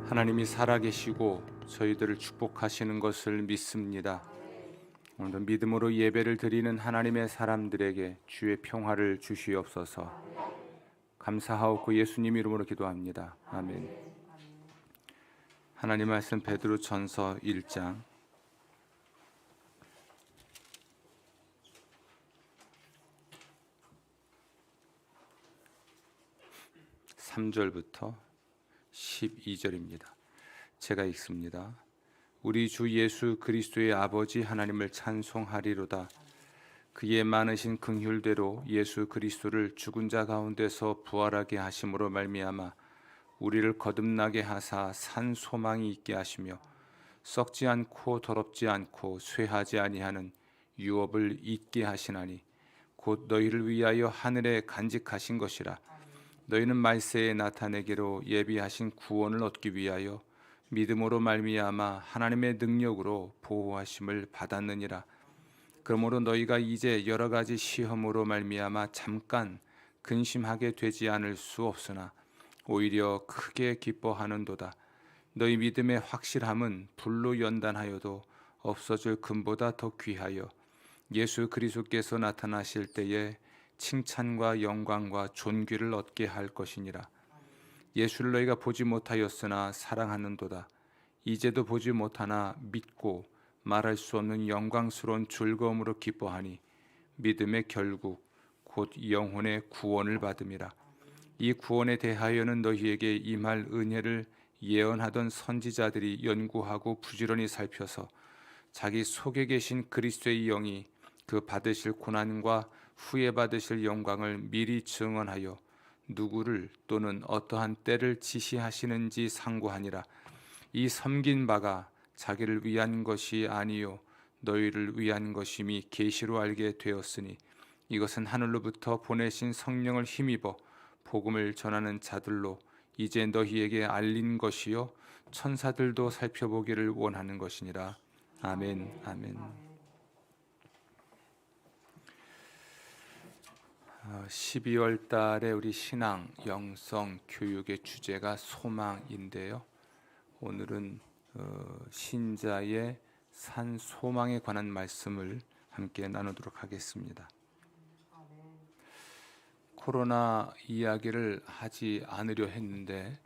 하나님이 살아계시고 저희들을 축복하시는 것을 믿습니다. 오늘도 믿음으로 예배를 드리는 하나님의 사람들에게 주의 평화를 주시옵소서. 감사하옵고 예수님 이름으로 기도합니다. 아멘. 하나님 말씀 베드로전서 1장 3절부터 12절입니다. 제가 읽습니다. 우리 주 예수 그리스도의 아버지 하나님을 찬송하리로다. 그의 많으신 긍휼대로 예수 그리스도를 죽은 자 가운데서 부활하게 하심으로 말미암아 우리를 거듭나게 하사 산 소망이 있게 하시며 썩지 않고 더럽지 않고 쇠하지 아니하는 유업을 잊게 하시나니 곧 너희를 위하여 하늘에 간직하신 것이라. 너희는 말세에 나타내기로 예비하신 구원을 얻기 위하여 믿음으로 말미암아 하나님의 능력으로 보호하심을 받았느니라. 그러므로 너희가 이제 여러 가지 시험으로 말미암아 잠깐 근심하게 되지 않을 수 없으나 오히려 크게 기뻐하는도다. 너희 믿음의 확실함은 불로 연단하여도 없어질 금보다 더 귀하여 예수 그리스도께서 나타나실 때에 칭찬과 영광과 존귀를 얻게 할 것이니라. 예수를 너희가 보지 못하였으나 사랑하는도다. 이제도 보지 못하나 믿고 말할 수 없는 영광스러운 즐거움으로 기뻐하니 믿음의 결국 곧 영혼의 구원을 받음이라. 이 구원에 대하여는 너희에게 임할 은혜를 예언하던 선지자들이 연구하고 부지런히 살펴서 자기 속에 계신 그리스도의 영이 그 받으실 고난과 후에 받으실 영광을 미리 증언하여 누구를 또는 어떠한 때를 지시하시는지 상고하니라. 이 섬긴 바가 자기를 위한 것이 아니요 너희를 위한 것임이 계시로 알게 되었으니 이것은 하늘로부터 보내신 성령을 힘입어 복음을 전하는 자들로 이제 너희에게 알린 것이요 천사들도 살펴보기를 원하는 것이니라. 아멘. 아멘. 12월 달에 우리 신앙 영성 교육의 주제가 소망인데요. 오늘은 신자의 산 소망에 관한 말씀을 함께 나누도록 하겠습니다. 코로나 이야기를 하지 않으려 했는데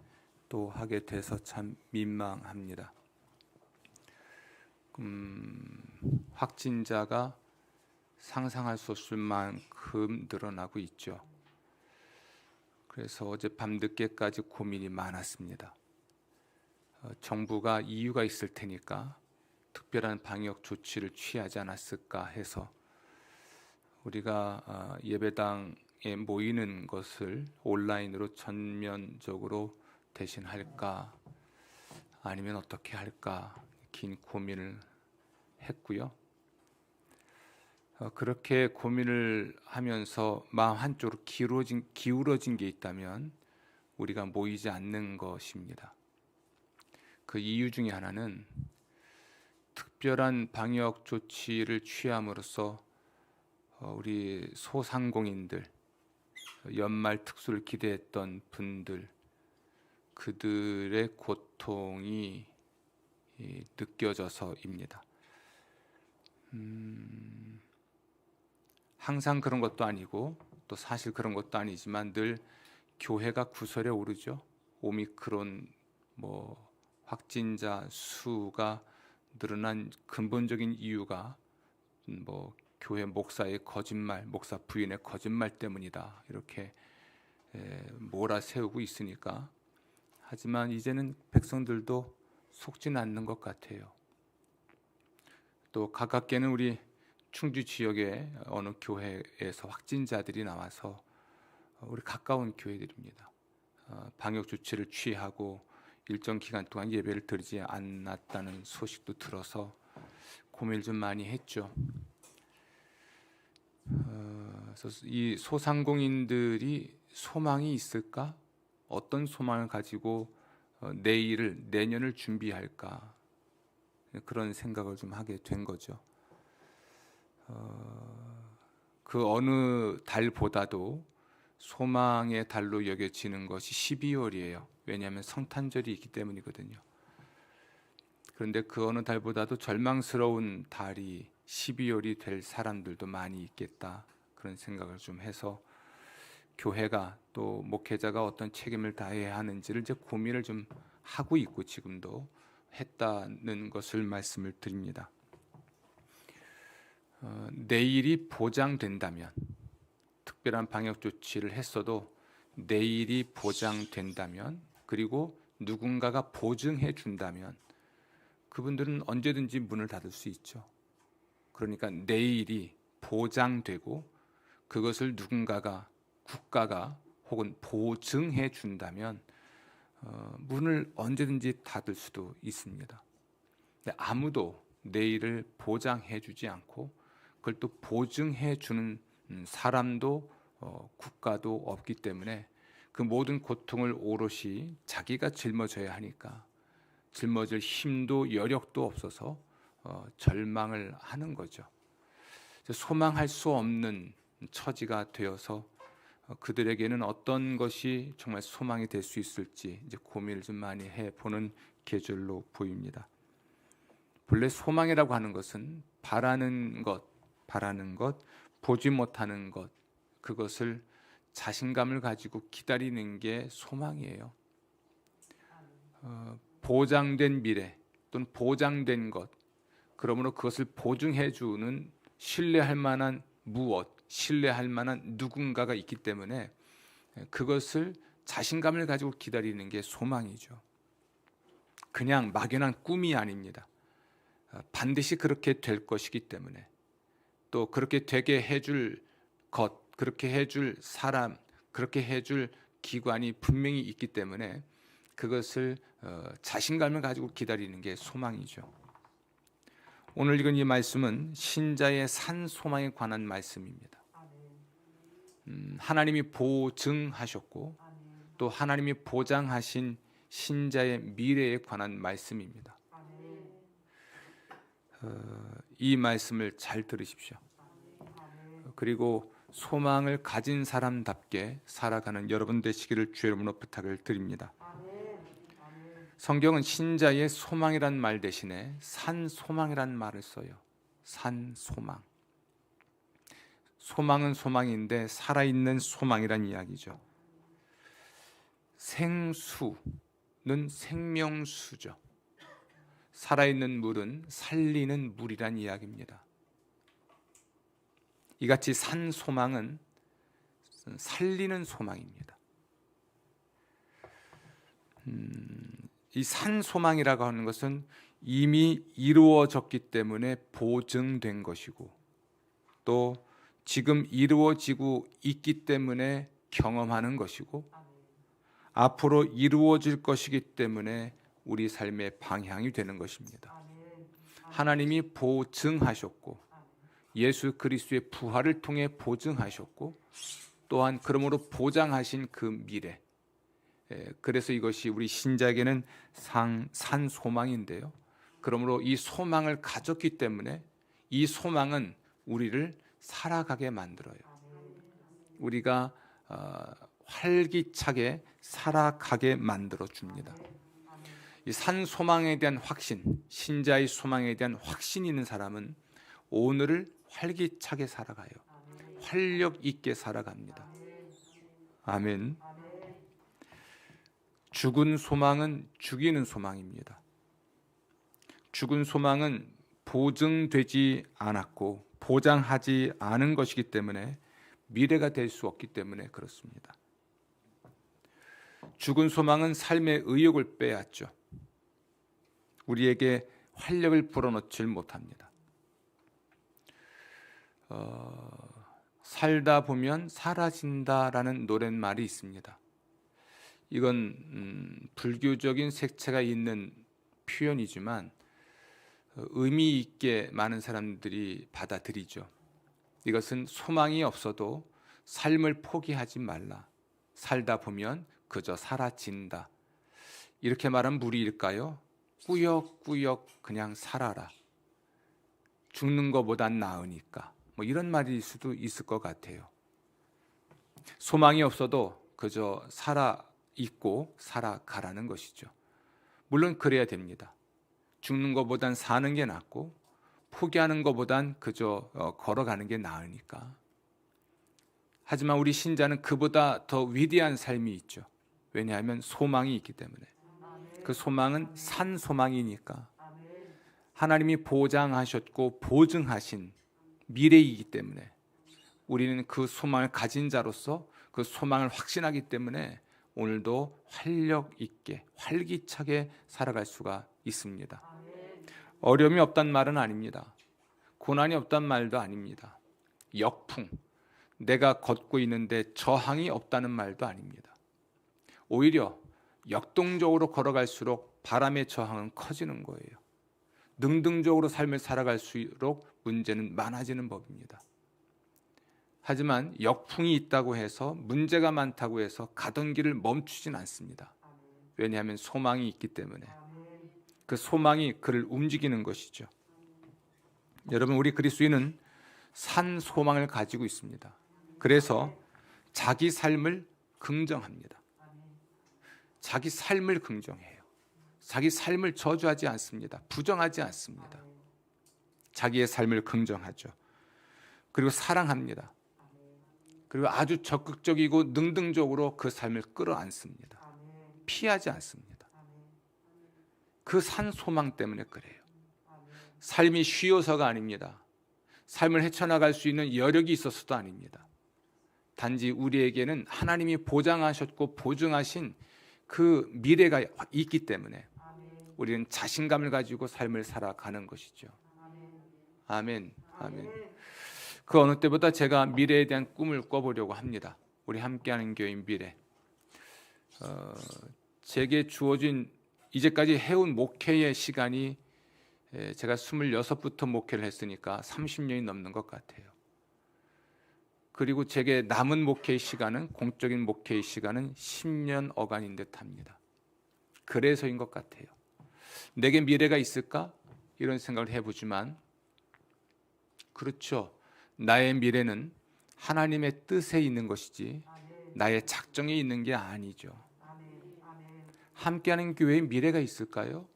또 하게 돼서 참 민망합니다. 확진자가 상상할 수 없을 만큼 늘어나고 있죠. 그래서 어제 밤 늦게까지 고민이 많았습니다. 정부가 이유가 있을 테니까 특별한 방역 조치를 취하지 않았을까 해서 우리가 예배당에 모이는 것을 온라인으로 전면적으로 대신할까 아니면 어떻게 할까 긴 고민을 했고요. 그렇게 고민을 하면서 마음 한쪽으로 기울어진 게 있다면 우리가 모이지 않는 것입니다. 그 이유 중에 하나는 특별한 방역 조치를 취함으로써 우리 소상공인들, 연말 특수를 기대했던 분들, 그들의 고통이 느껴져서입니다. 항상 그런 것도 아니고 또 사실 그런 것도 아니지만 늘 교회가 구설에 오르죠. 오미크론 확진자 수가 늘어난 근본적인 이유가 교회 목사의 거짓말, 목사 부인의 거짓말 때문이다. 이렇게 몰아세우고 있으니까. 하지만 이제는 백성들도 속지는 않는 것 같아요. 또 가깝게는 우리 충주 지역의 어느 교회에서 확진자들이 나와서 우리 가까운 교회들입니다. 방역 조치를 취하고 일정 기간 동안 예배를 드리지 않았다는 소식도 들어서 고민을 좀 많이 했죠. 그래서 이 소상공인들이 소망이 있을까? 어떤 소망을 가지고 내년을 준비할까? 그런 생각을 좀 하게 된 거죠. 그 어느 달보다도 소망의 달로 여겨지는 것이 12월이에요. 왜냐하면 성탄절이 있기 때문이거든요. 그런데 그 어느 달보다도 절망스러운 달이 12월이 될 사람들도 많이 있겠다, 그런 생각을 좀 해서 교회가 또 목회자가 어떤 책임을 다해야 하는지를 이제 고민을 좀 하고 있고 지금도 했다는 것을 말씀을 드립니다. 내일이 보장된다면, 특별한 방역 조치를 했어도 내일이 보장된다면, 그리고 누군가가 보증해 준다면 그분들은 언제든지 문을 닫을 수 있죠. 그러니까 내일이 보장되고 그것을 누군가가, 국가가 혹은 보증해 준다면 문을 언제든지 닫을 수도 있습니다. 근데 아무도 내일을 보장해 주지 않고 그걸 또 보증해 주는 사람도 국가도 없기 때문에 그 모든 고통을 오롯이 자기가 짊어져야 하니까 짊어질 힘도 여력도 없어서 절망을 하는 거죠. 소망할 수 없는 처지가 되어서 그들에게는 어떤 것이 정말 소망이 될 수 있을지 이제 고민을 좀 많이 해보는 계절로 보입니다. 본래 소망이라고 하는 것은 바라는 것, 보지 못하는 것, 그것을 자신감을 가지고 기다리는 게 소망이에요. 보장된 미래 또는 보장된 것, 그러므로 그것을 보증해 주는 신뢰할 만한 무엇, 신뢰할 만한 누군가가 있기 때문에 그것을 자신감을 가지고 기다리는 게 소망이죠. 그냥 막연한 꿈이 아닙니다. 반드시 그렇게 될 것이기 때문에, 또 그렇게 되게 해줄 것, 그렇게 해줄 사람, 그렇게 해줄 기관이 분명히 있기 때문에 그것을 자신감을 가지고 기다리는 게 소망이죠. 오늘 읽은 이 말씀은 신자의 산 소망에 관한 말씀입니다. 하나님이 보증하셨고 또 하나님이 보장하신 신자의 미래에 관한 말씀입니다. 이 말씀을 잘 들으십시오. 그리고 소망을 가진 사람답게 살아가는 여러분 되시기를 주의 이름으로 부탁을 드립니다. 성경은 신자의 소망이란 말 대신에 산소망이란 말을 써요. 산소망. 소망은 소망인데 살아있는 소망이란 이야기죠. 생수는 생명수죠. 살아있는 물은 살리는 물이란 이야기입니다. 이같이 산 소망은 살리는 소망입니다. 이 산 소망이라고 하는 것은 이미 이루어졌기 때문에 보증된 것이고, 또 지금 이루어지고 있기 때문에 경험하는 것이고, 앞으로 이루어질 것이기 때문에 우리 삶의 방향이 되는 것입니다. 하나님이 보증하셨고 예수 그리스도의 부활을 통해 보증하셨고, 또한 그러므로 보장하신 그 미래, 그래서 이것이 우리 신자에게는 산 소망인데요. 그러므로 이 소망을 가졌기 때문에 이 소망은 우리를 살아가게 만들어요. 우리가 활기차게 살아가게 만들어 줍니다. 이 산 소망에 대한 확신, 신자의 소망에 대한 확신이 있는 사람은 오늘을 활기차게 살아가요. 활력 있게 살아갑니다. 아멘. 죽은 소망은 죽이는 소망입니다. 죽은 소망은 보증되지 않았고 보장하지 않은 것이기 때문에 미래가 될 수 없기 때문에 그렇습니다. 죽은 소망은 삶의 의욕을 빼앗죠. 우리에게 활력을 불어넣질 못합니다. 살다 보면 사라진다라는 노랫말이 있습니다. 이건 불교적인 색채가 있는 표현이지만 의미 있게 많은 사람들이 받아들이죠. 이것은 소망이 없어도 삶을 포기하지 말라. 살다 보면 그저 사라진다. 이렇게 말한 무리일까요? 꾸역꾸역 그냥 살아라. 죽는 것보단 나으니까. 이런 말일 수도 있을 것 같아요. 소망이 없어도 그저 살아 있고 살아가라는 것이죠. 물론 그래야 됩니다. 죽는 것보단 사는 게 낫고 포기하는 것보단 그저 걸어가는 게 나으니까. 하지만 우리 신자는 그보다 더 위대한 삶이 있죠. 왜냐하면 소망이 있기 때문에. 그 소망은 산 소망이니까. 하나님이 보장하셨고 보증하신 미래이기 때문에 우리는 그 소망을 가진 자로서 그 소망을 확신하기 때문에 오늘도 활력 있게 활기차게 살아갈 수가 있습니다. 어려움이 없단 말은 아닙니다. 고난이 없단 말도 아닙니다. 역풍, 내가 걷고 있는데 저항이 없다는 말도 아닙니다. 오히려 역동적으로 걸어갈수록 바람의 저항은 커지는 거예요. 능동적으로 삶을 살아갈수록 문제는 많아지는 법입니다. 하지만 역풍이 있다고 해서 문제가 많다고 해서 가던 길을 멈추진 않습니다. 왜냐하면 소망이 있기 때문에. 그 소망이 그를 움직이는 것이죠. 여러분, 우리 그리스도인은 산 소망을 가지고 있습니다. 그래서 자기 삶을 긍정합니다. 자기 삶을 긍정해요. 자기 삶을 저주하지 않습니다. 부정하지 않습니다. 자기의 삶을 긍정하죠. 그리고 사랑합니다. 그리고 아주 적극적이고 능동적으로 그 삶을 끌어안습니다. 피하지 않습니다. 그 산 소망 때문에 그래요. 삶이 쉬워서가 아닙니다. 삶을 헤쳐나갈 수 있는 여력이 있어서도 아닙니다. 단지 우리에게는 하나님이 보장하셨고 보증하신 그 미래가 있기 때문에 우리는 자신감을 가지고 삶을 살아가는 것이죠. 아멘. 아멘. 그 어느 때보다 제가 미래에 대한 꿈을 꿔보려고 합니다. 우리 함께하는 교회인 미래. 제게 주어진 이제까지 해온 목회의 시간이 제가 26부터 목회를 했으니까 30년이 넘는 것 같아요. 그리고 제게 남은 목회의 시간은 공적인 목회의 시간은 10년 어간인 듯합니다. 그래서인 것 같아요. 내게 미래가 있을까? 이런 생각을 해보지만 그렇죠. 나의 미래는 하나님의 뜻에 있는 것이지 나의 작정에 있는 게 아니죠. 함께하는 교회에 미래가 있을까요?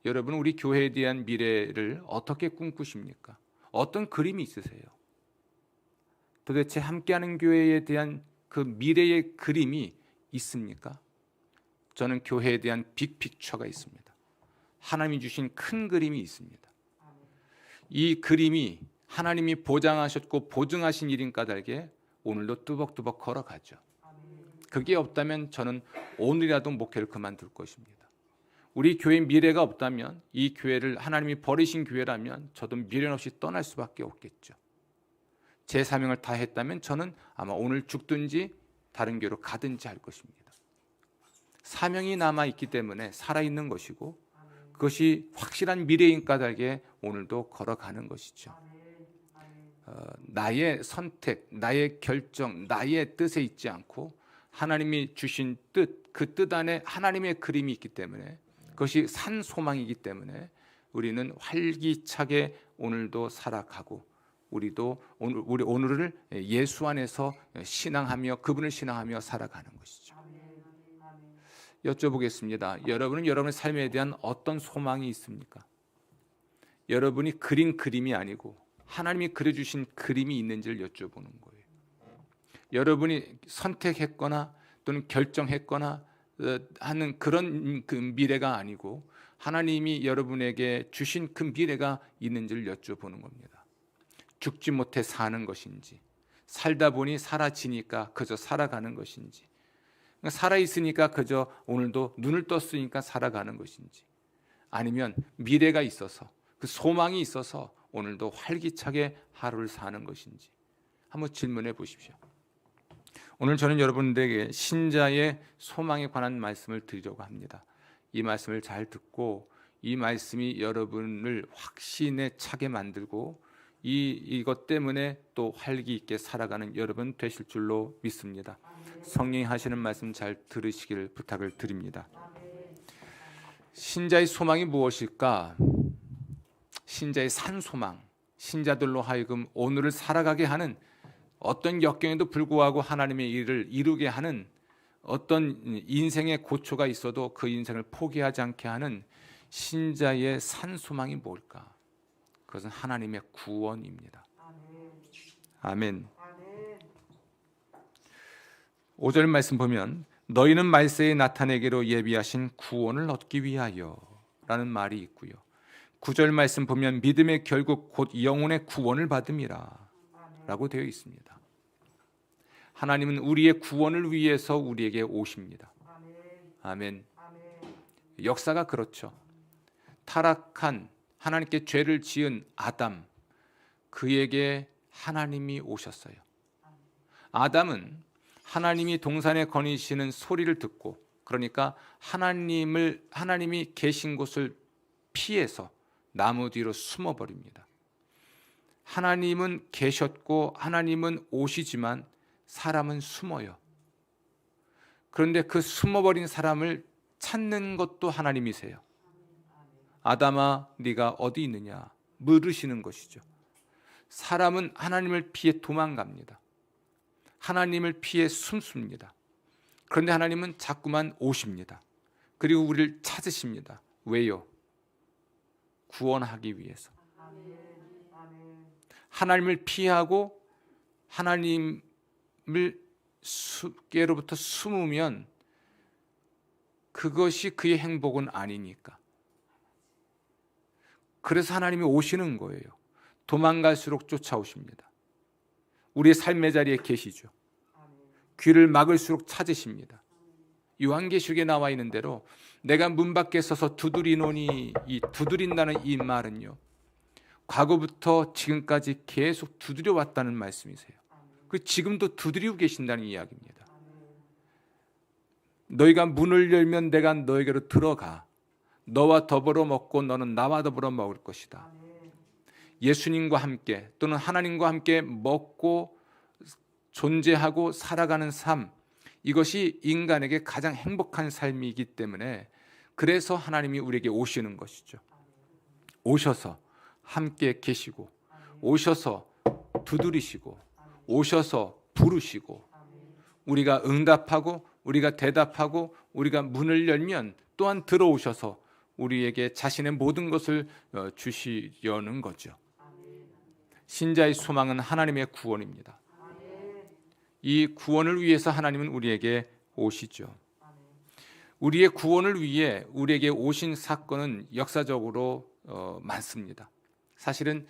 여러분, 우리 교회에 대한 미래를 어떻게 꿈꾸십니까? 어떤 그림이 있으세요? 도대체 함께하는 교회에 대한 그 미래의 그림이 있습니까? 저는 교회에 대한 빅픽처가 있습니다. 하나님이 주신 큰 그림이 있습니다. 이 그림이 하나님이 보장하셨고 보증하신 일인 까닭에 오늘도 뚜벅뚜벅 걸어가죠. 그게 없다면 저는 오늘이라도 목회를 그만둘 것입니다. 우리 교회 미래가 없다면, 이 교회를 하나님이 버리신 교회라면 저도 미련 없이 떠날 수밖에 없겠죠. 제 사명을 다했다면 저는 아마 오늘 죽든지 다른 교회로 가든지 할 것입니다. 사명이 남아있기 때문에 살아있는 것이고 그것이 확실한 미래인 까닭에 오늘도 걸어가는 것이죠. 나의 선택, 나의 결정, 나의 뜻에 있지 않고 하나님이 주신 뜻, 그 뜻 안에 하나님의 그림이 있기 때문에 그것이 산 소망이기 때문에 우리는 활기차게 오늘도 살아가고 우리도 오늘을 예수 안에서 신앙하며 그분을 신앙하며 살아가는 것이죠. 여쭤보겠습니다. 여러분은 여러분의 삶에 대한 어떤 소망이 있습니까? 여러분이 그린 그림이 아니고 하나님이 그려주신 그림이 있는지를 여쭤보는 거예요. 여러분이 선택했거나 또는 결정했거나 하는 그런 그 미래가 아니고 하나님이 여러분에게 주신 그 미래가 있는지를 여쭤보는 겁니다. 죽지 못해 사는 것인지, 살다 보니 사라지니까 그저 살아가는 것인지, 살아있으니까 그저 오늘도 눈을 떴으니까 살아가는 것인지, 아니면 미래가 있어서 그 소망이 있어서 오늘도 활기차게 하루를 사는 것인지 한번 질문해 보십시오. 오늘 저는 여러분들에게 신자의 소망에 관한 말씀을 드리려고 합니다. 이 말씀을 잘 듣고 이 말씀이 여러분을 확신에 차게 만들고 이것 때문에 또 활기 있게 살아가는 여러분 되실 줄로 믿습니다. 성령이 하시는 말씀 잘 들으시기를 부탁을 드립니다. 신자의 소망이 무엇일까? 신자의 산 소망, 신자들로 하여금 오늘을 살아가게 하는 어떤 역경에도 불구하고 하나님의 일을 이루게 하는 어떤 인생의 고초가 있어도 그 인생을 포기하지 않게 하는 신자의 산소망이 뭘까? 그것은 하나님의 구원입니다. 아멘. 5절 말씀 보면 너희는 말세에 나타내기로 예비하신 구원을 얻기 위하여 라는 말이 있고요. 9절 말씀 보면 믿음의 결국 곧 영혼의 구원을 받음이라 라고 되어 있습니다. 하나님은 우리의 구원을 위해서 우리에게 오십니다. 아멘. 역사가 그렇죠. 타락한 하나님께 죄를 지은 아담, 그에게 하나님이 오셨어요. 아담은 하나님이 동산에 거니시는 소리를 듣고, 그러니까 하나님이 계신 곳을 피해서 나무 뒤로 숨어버립니다. 하나님은 계셨고 하나님은 오시지만 사람은 숨어요. 그런데 그 숨어버린 사람을 찾는 것도 하나님이세요. 아담아, 네가 어디 있느냐 물으시는 것이죠. 사람은 하나님을 피해 도망갑니다. 하나님을 피해 숨습니다. 그런데 하나님은 자꾸만 오십니다. 그리고 우리를 찾으십니다. 왜요? 구원하기 위해서. 하나님을 피하고 하나님께로부터 숨으면 그것이 그의 행복은 아니니까. 그래서 하나님이 오시는 거예요. 도망갈수록 쫓아오십니다. 우리의 삶의 자리에 계시죠. 귀를 막을수록 찾으십니다. 요한계시록에 나와 있는 대로 내가 문 밖에 서서 두드리노니, 이 두드린다는 이 말은요, 과거부터 지금까지 계속 두드려 왔다는 말씀이세요. 그 지금도 두드리고 계신다는 이야기입니다. 너희가 문을 열면 내가 너에게로 들어가 너와 더불어 먹고 너는 나와 더불어 먹을 것이다. 예수님과 함께 또는 하나님과 함께 먹고 존재하고 살아가는 삶, 이것이 인간에게 가장 행복한 삶이기 때문에 그래서 하나님이 우리에게 오시는 것이죠. 오셔서 함께 계시고, 오셔서 두드리시고, 오셔서 부르시고, 우리가 응답하고 우리가 대답하고 우리가 문을 열면 또한 들어오셔서 우리에게 자신의 모든 것을 주시려는 거죠. 신자의 소망은 하나님의 구원입니다. 이 구원을 위해서 하나님은 우리에게 오시죠. 우리의 구원을 위해 우리에게 오신 사건은 역사적으로 많습니다. 사실은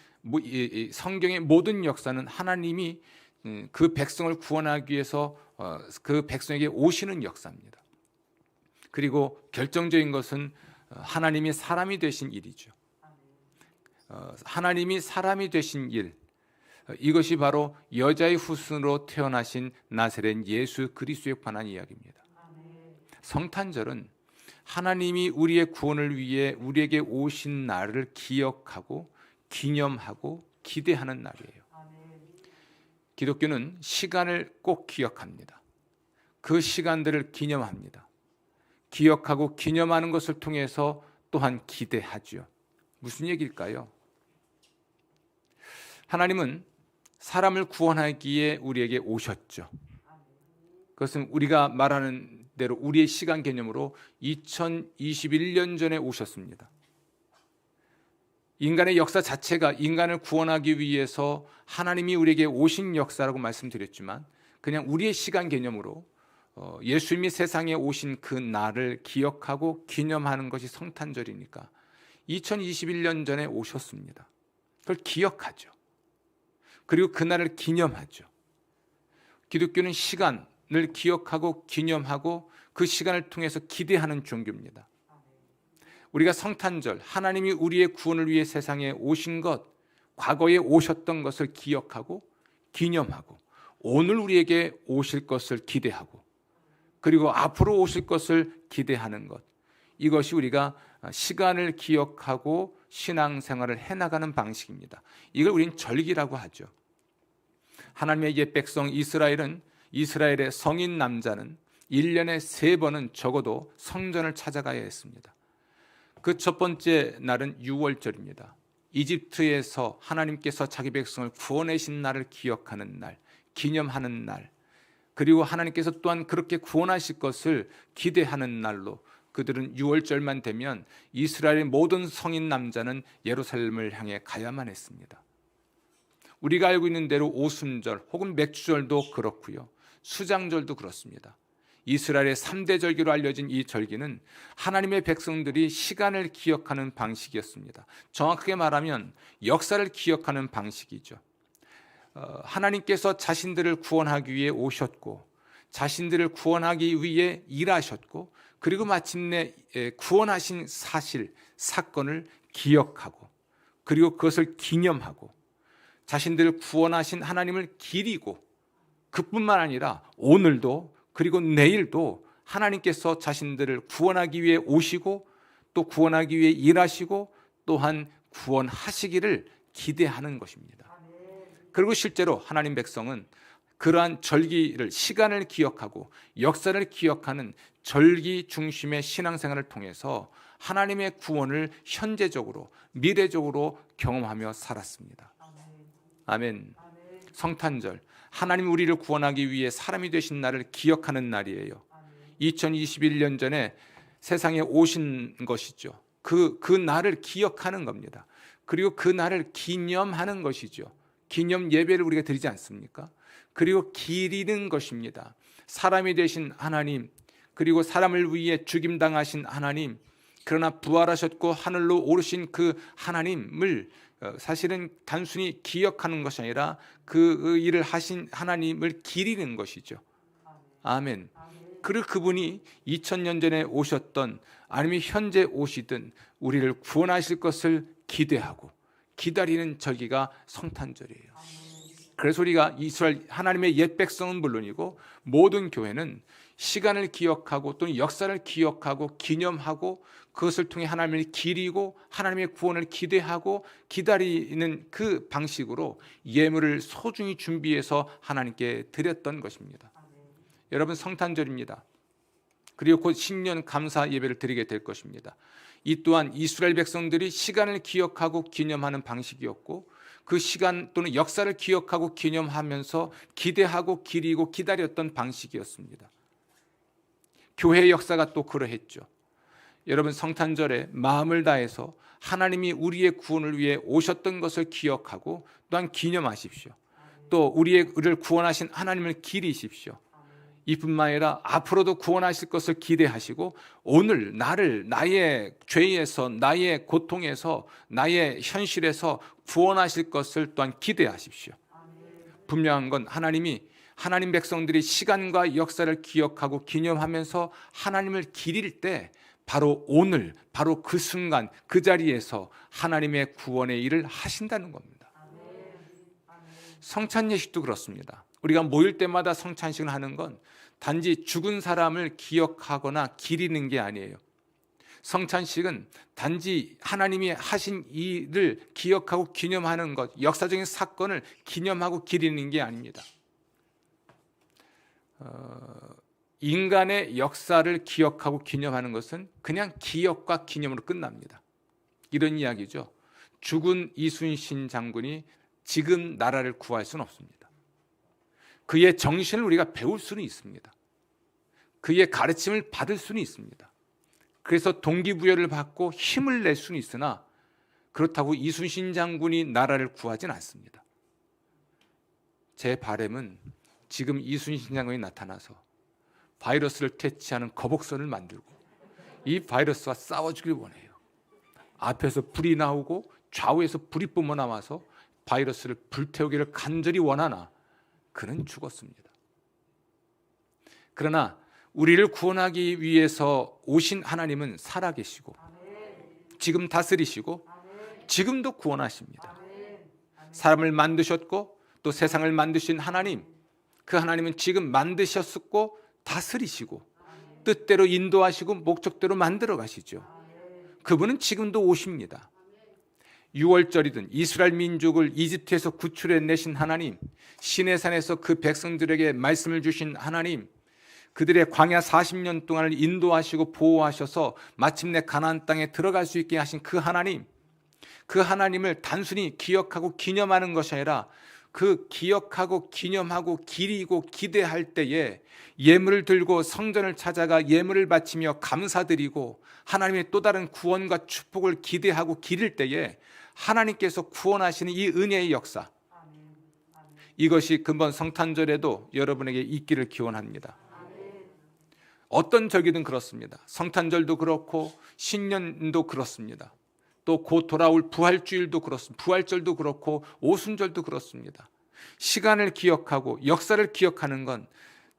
성경의 모든 역사는 하나님이 그 백성을 구원하기 위해서 그 백성에게 오시는 역사입니다. 그리고 결정적인 것은 하나님이 사람이 되신 일이죠. 하나님이 사람이 되신 일, 이것이 바로 여자의 후손으로 태어나신 나사렛 예수 그리스도에 관한 이야기입니다. 성탄절은 하나님이 우리의 구원을 위해 우리에게 오신 날을 기억하고 기념하고 기대하는 날이에요. 기독교는 시간을 꼭 기억합니다. 그 시간들을 기념합니다. 기억하고 기념하는 것을 통해서 또한 기대하죠. 무슨 얘기일까요? 하나님은 사람을 구원하기에 우리에게 오셨죠. 그것은 우리가 말하는 대로 우리의 시간 개념으로 2021년 전에 오셨습니다. 인간의 역사 자체가 인간을 구원하기 위해서 하나님이 우리에게 오신 역사라고 말씀드렸지만, 그냥 우리의 시간 개념으로 예수님이 세상에 오신 그 날을 기억하고 기념하는 것이 성탄절이니까 2021년 전에 오셨습니다. 그걸 기억하죠. 그리고 그 날을 기념하죠. 기독교는 시간을 기억하고 기념하고 그 시간을 통해서 기대하는 종교입니다. 우리가 성탄절, 하나님이 우리의 구원을 위해 세상에 오신 것, 과거에 오셨던 것을 기억하고 기념하고 오늘 우리에게 오실 것을 기대하고 그리고 앞으로 오실 것을 기대하는 것, 이것이 우리가 시간을 기억하고 신앙생활을 해나가는 방식입니다. 이걸 우리는 절기라고 하죠. 하나님의 옛 백성 이스라엘의 성인 남자는 1년에 3번은 적어도 성전을 찾아가야 했습니다. 그 첫 번째 날은 유월절입니다. 이집트에서 하나님께서 자기 백성을 구원하신 날을 기억하는 날, 기념하는 날, 그리고 하나님께서 또한 그렇게 구원하실 것을 기대하는 날로 그들은 6월절만 되면 이스라엘의 모든 성인 남자는 예루살렘을 향해 가야만 했습니다. 우리가 알고 있는 대로 오순절 혹은 맥주절도 그렇고요, 수장절도 그렇습니다. 이스라엘의 3대 절기로 알려진 이 절기는 하나님의 백성들이 시간을 기억하는 방식이었습니다. 정확하게 말하면 역사를 기억하는 방식이죠. 하나님께서 자신들을 구원하기 위해 오셨고, 자신들을 구원하기 위해 일하셨고, 그리고 마침내 구원하신 사실, 사건을 기억하고, 그리고 그것을 기념하고, 자신들을 구원하신 하나님을 기리고, 그뿐만 아니라 오늘도 그리고 내일도 하나님께서 자신들을 구원하기 위해 오시고, 또 구원하기 위해 일하시고, 또한 구원하시기를 기대하는 것입니다. 그리고 실제로 하나님 백성은 그러한 절기를, 시간을 기억하고 역사를 기억하는 절기 중심의 신앙생활을 통해서 하나님의 구원을 현재적으로, 미래적으로 경험하며 살았습니다. 아멘. 성탄절, 하나님 우리를 구원하기 위해 사람이 되신 날을 기억하는 날이에요. 2021년 전에 세상에 오신 것이죠. 그 날을 기억하는 겁니다. 그리고 그 날을 기념하는 것이죠. 기념 예배를 우리가 드리지 않습니까? 그리고 기리는 것입니다. 사람이 되신 하나님, 그리고 사람을 위해 죽임당하신 하나님, 그러나 부활하셨고 하늘로 오르신 그 하나님을 사실은 단순히 기억하는 것이 아니라 그 일을 하신 하나님을 기리는 것이죠. 아멘. 그리고 그분이 2000년 전에 오셨던, 아니면 현재 오시든 우리를 구원하실 것을 기대하고 기다리는 절기가 성탄절이에요. 그래서 우리가 이스라엘 하나님의 옛 백성은 물론이고 모든 교회는 시간을 기억하고 또는 역사를 기억하고 기념하고 그것을 통해 하나님을 기리고 하나님의 구원을 기대하고 기다리는 그 방식으로 예물을 소중히 준비해서 하나님께 드렸던 것입니다. 여러분, 성탄절입니다. 그리고 곧 신년 감사 예배를 드리게 될 것입니다. 이 또한 이스라엘 백성들이 시간을 기억하고 기념하는 방식이었고, 그 시간 또는 역사를 기억하고 기념하면서 기대하고 기리고 기다렸던 방식이었습니다. 교회의 역사가 또 그러했죠. 여러분, 성탄절에 마음을 다해서 하나님이 우리의 구원을 위해 오셨던 것을 기억하고 또한 기념하십시오. 또 우리를 구원하신 하나님을 기리십시오. 이뿐만 아니라 앞으로도 구원하실 것을 기대하시고 오늘 나를 나의 죄에서, 나의 고통에서, 나의 현실에서 구원하실 것을 또한 기대하십시오. 분명한 건 하나님 백성들이 시간과 역사를 기억하고 기념하면서 하나님을 기릴 때 바로 오늘, 바로 그 순간, 그 자리에서 하나님의 구원의 일을 하신다는 겁니다. 성찬 예식도 그렇습니다. 우리가 모일 때마다 성찬식을 하는 건 단지 죽은 사람을 기억하거나 기리는 게 아니에요. 성찬식은 단지 하나님이 하신 일을 기억하고 기념하는 것, 역사적인 사건을 기념하고 기리는 게 아닙니다. 인간의 역사를 기억하고 기념하는 것은 그냥 기억과 기념으로 끝납니다. 이런 이야기죠. 죽은 이순신 장군이 지금 나라를 구할 수는 없습니다. 그의 정신을 우리가 배울 수는 있습니다. 그의 가르침을 받을 수는 있습니다. 그래서 동기부여를 받고 힘을 낼 수는 있으나 그렇다고 이순신 장군이 나라를 구하진 않습니다. 제 바람은 지금 이순신 장군이 나타나서 바이러스를 퇴치하는 거북선을 만들고 이 바이러스와 싸워주길 원해요. 앞에서 불이 나오고 좌우에서 불이 뿜어나와서 바이러스를 불태우기를 간절히 원하나 그는 죽었습니다. 그러나 우리를 구원하기 위해서 오신 하나님은 살아계시고 지금 다스리시고 지금도 구원하십니다. 사람을 만드셨고 또 세상을 만드신 하나님, 그 하나님은 지금 만드셨고 다스리시고 뜻대로 인도하시고 목적대로 만들어 가시죠. 그분은 지금도 오십니다. 6월절이든 이스라엘 민족을 이집트에서 구출해내신 하나님, 시내산에서 그 백성들에게 말씀을 주신 하나님, 그들의 광야 40년 동안을 인도하시고 보호하셔서 마침내 가나안 땅에 들어갈 수 있게 하신 그 하나님, 그 하나님을 단순히 기억하고 기념하는 것이 아니라 그 기억하고 기념하고 기리고 기대할 때에 예물을 들고 성전을 찾아가 예물을 바치며 감사드리고 하나님의 또 다른 구원과 축복을 기대하고 기릴 때에 하나님께서 구원하시는 이 은혜의 역사, 이것이 근본 성탄절에도 여러분에게 있기를 기원합니다. 어떤 절기든 그렇습니다. 성탄절도 그렇고 신년도 그렇습니다. 또 곧 돌아올 부활주일도 그렇습니다. 부활절도 그렇고 오순절도 그렇습니다. 시간을 기억하고 역사를 기억하는 건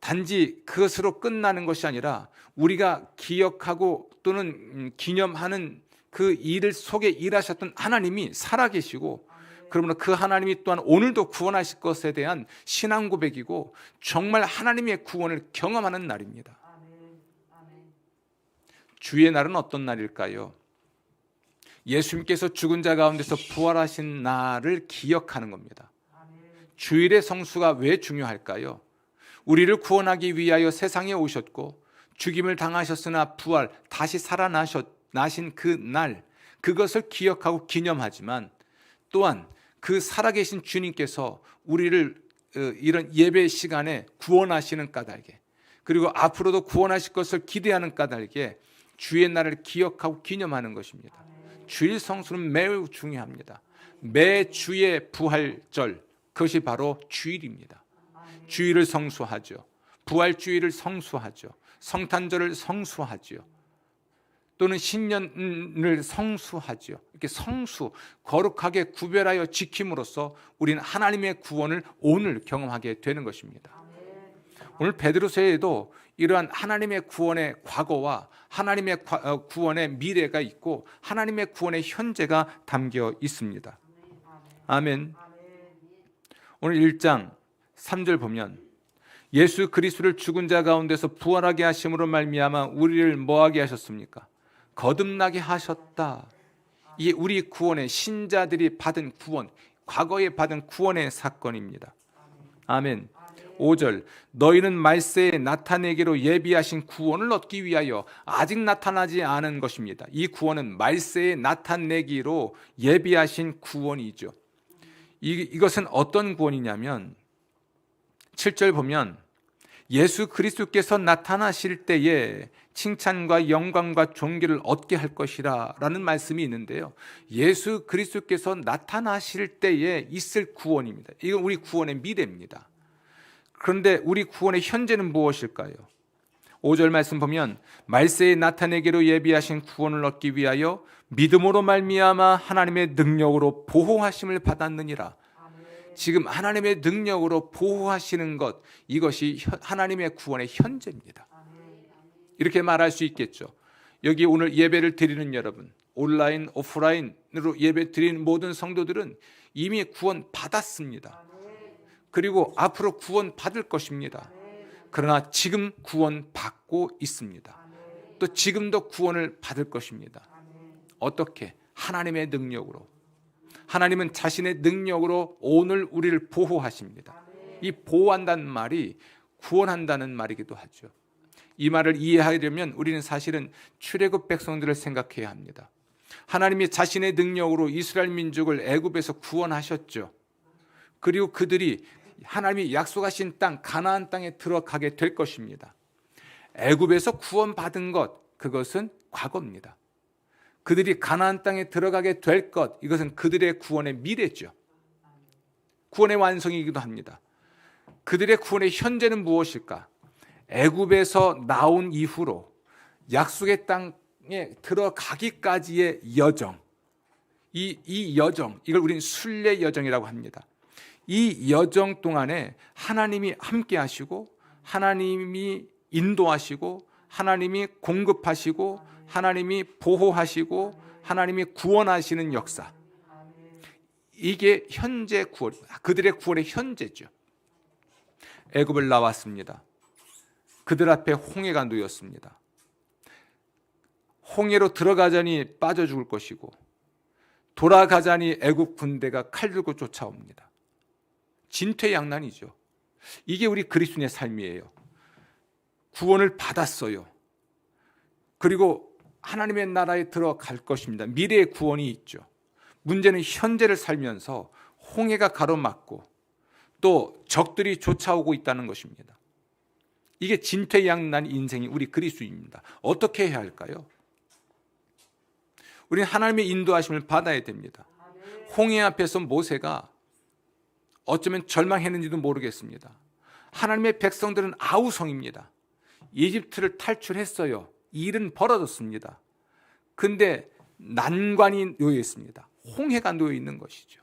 단지 그것으로 끝나는 것이 아니라 우리가 기억하고 또는 기념하는 그 일 속에 일하셨던 하나님이 살아계시고, 그러므로 그 하나님이 또한 오늘도 구원하실 것에 대한 신앙 고백이고 정말 하나님의 구원을 경험하는 날입니다. 주의 날은 어떤 날일까요? 예수님께서 죽은 자 가운데서 부활하신 날을 기억하는 겁니다. 주일의 성수가 왜 중요할까요? 우리를 구원하기 위하여 세상에 오셨고 죽임을 당하셨으나 부활, 다시 살아나신 그 날, 그것을 기억하고 기념하지만 또한 그 살아계신 주님께서 우리를 이런 예배 시간에 구원하시는 까닭에, 그리고 앞으로도 구원하실 것을 기대하는 까닭에 주의 날을 기억하고 기념하는 것입니다. 주일 성수는 매우 중요합니다. 매주의 부활절, 그것이 바로 주일입니다. 주일을 성수하죠. 부활주일을 성수하죠. 성탄절을 성수하죠. 또는 신년을 성수하죠. 이렇게 성수, 거룩하게 구별하여 지킴으로써 우리는 하나님의 구원을 오늘 경험하게 되는 것입니다. 오늘 베드로서에도 이러한 하나님의 구원의 과거와 하나님의 구원의 미래가 있고 하나님의 구원의 현재가 담겨 있습니다. 아멘. 오늘 1장 3절 보면 예수 그리스도를 죽은 자 가운데서 부활하게 하심으로 말미암아 우리를 뭐하게 하셨습니까? 거듭나게 하셨다. 이게 우리 구원의 신자들이 받은 구원, 과거에 받은 구원의 사건입니다. 아멘. 5절, 너희는 말세에 나타내기로 예비하신 구원을 얻기 위하여 아직 나타나지 않은 것입니다. 이 구원은 말세에 나타내기로 예비하신 구원이죠. 이것은 어떤 구원이냐면 7절 보면 예수 그리스도께서 나타나실 때에 칭찬과 영광과 존귀를 얻게 할 것이라 라는 말씀이 있는데요, 예수 그리스도께서 나타나실 때에 있을 구원입니다. 이건 우리 구원의 미래입니다. 그런데 우리 구원의 현재는 무엇일까요? 5절 말씀 보면 말세에 나타내기로 예비하신 구원을 얻기 위하여 믿음으로 말미암아 하나님의 능력으로 보호하심을 받았느니라. 지금 하나님의 능력으로 보호하시는 것, 이것이 하나님의 구원의 현재입니다. 이렇게 말할 수 있겠죠. 여기 오늘 예배를 드리는 여러분, 온라인, 오프라인으로 예배 드리는 모든 성도들은 이미 구원 받았습니다. 그리고 앞으로 구원 받을 것입니다. 그러나 지금 구원 받고 있습니다. 또 지금도 구원을 받을 것입니다. 어떻게? 하나님의 능력으로. 하나님은 자신의 능력으로 오늘 우리를 보호하십니다. 이 보호한다는 말이 구원한다는 말이기도 하죠. 이 말을 이해하려면 우리는 사실은 출애굽 백성들을 생각해야 합니다. 하나님이 자신의 능력으로 이스라엘 민족을 애굽에서 구원하셨죠. 그리고 그들이 하나님이 약속하신 땅 가나안 땅에 들어가게 될 것입니다. 애굽에서 구원받은 것, 그것은 과거입니다. 그들이 가나안 땅에 들어가게 될 것, 이것은 그들의 구원의 미래죠. 구원의 완성이기도 합니다. 그들의 구원의 현재는 무엇일까? 애굽에서 나온 이후로 약속의 땅에 들어가기까지의 여정, 이 여정, 이걸 우리는 순례 여정이라고 합니다. 이 여정 동안에 하나님이 함께 하시고 하나님이 인도하시고 하나님이 공급하시고 하나님이 보호하시고 하나님이 구원하시는 역사, 이게 현재 구원, 그들의 구원의 현재죠. 애굽을 나왔습니다. 그들 앞에 홍해가 놓였습니다. 홍해로 들어가자니 빠져 죽을 것이고 돌아가자니 애굽 군대가 칼 들고 쫓아옵니다. 진퇴양난이죠. 이게 우리 그리스도인의 삶이에요. 구원을 받았어요. 그리고 하나님의 나라에 들어갈 것입니다. 미래의 구원이 있죠. 문제는 현재를 살면서 홍해가 가로막고 또 적들이 쫓아오고 있다는 것입니다. 이게 진퇴양난 인생이 우리 그리스도인입니다. 어떻게 해야 할까요? 우리는 하나님의 인도하심을 받아야 됩니다. 홍해 앞에서 모세가 어쩌면 절망했는지도 모르겠습니다. 하나님의 백성들은 아우성입니다. 이집트를 탈출했어요. 일은 벌어졌습니다. 근데 난관이 놓여 있습니다. 홍해가 놓여 있는 것이죠.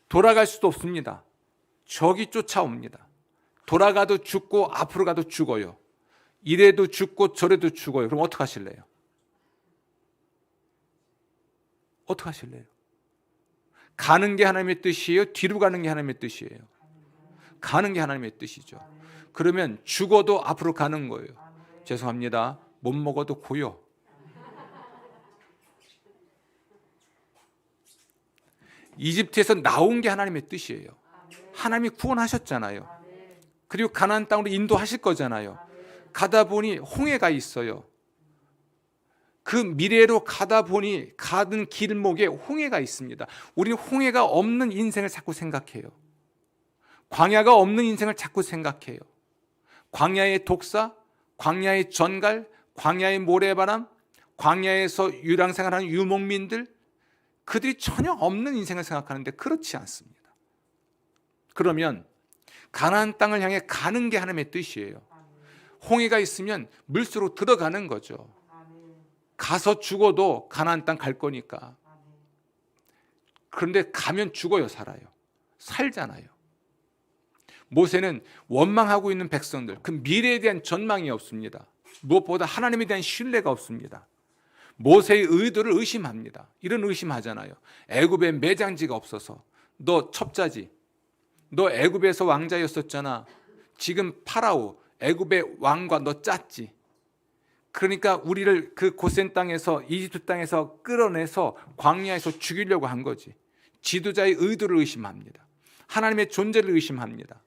돌아갈 수도 없습니다. 적이 쫓아옵니다. 돌아가도 죽고 앞으로 가도 죽어요. 이래도 죽고 저래도 죽어요. 그럼 어떡하실래요? 어떡하실래요? 가는 게 하나님의 뜻이에요? 뒤로 가는 게 하나님의 뜻이에요? 가는 게 하나님의 뜻이죠. 그러면 죽어도 앞으로 가는 거예요. 죄송합니다. 못 먹어도 고요. 이집트에서 나온 게 하나님의 뜻이에요. 하나님이 구원하셨잖아요. 그리고 가나안 땅으로 인도하실 거잖아요. 가다 보니 홍해가 있어요. 그 미래로 가다 보니 가는 길목에 홍해가 있습니다. 우리는 홍해가 없는 인생을 자꾸 생각해요. 광야가 없는 인생을 자꾸 생각해요. 광야의 독사, 광야의 전갈, 광야의 모래바람, 광야에서 유랑생활하는 유목민들, 그들이 전혀 없는 인생을 생각하는데 그렇지 않습니다. 그러면 가나안 땅을 향해 가는 게 하나님의 뜻이에요. 홍해가 있으면 물속으로 들어가는 거죠. 가서 죽어도 가나안 땅 갈 거니까. 그런데 가면 죽어요, 살아요? 살잖아요. 모세는 원망하고 있는 백성들, 그 미래에 대한 전망이 없습니다. 무엇보다 하나님에 대한 신뢰가 없습니다. 모세의 의도를 의심합니다. 이런 의심하잖아요. 애굽에 매장지가 없어서. 너 첩자지. 너 애굽에서 왕자였었잖아. 지금 파라오 애굽의 왕과 너 짰지. 그러니까 우리를 그 고센 땅에서, 이집트 땅에서 끌어내서 광야에서 죽이려고 한 거지. 지도자의 의도를 의심합니다. 하나님의 존재를 의심합니다.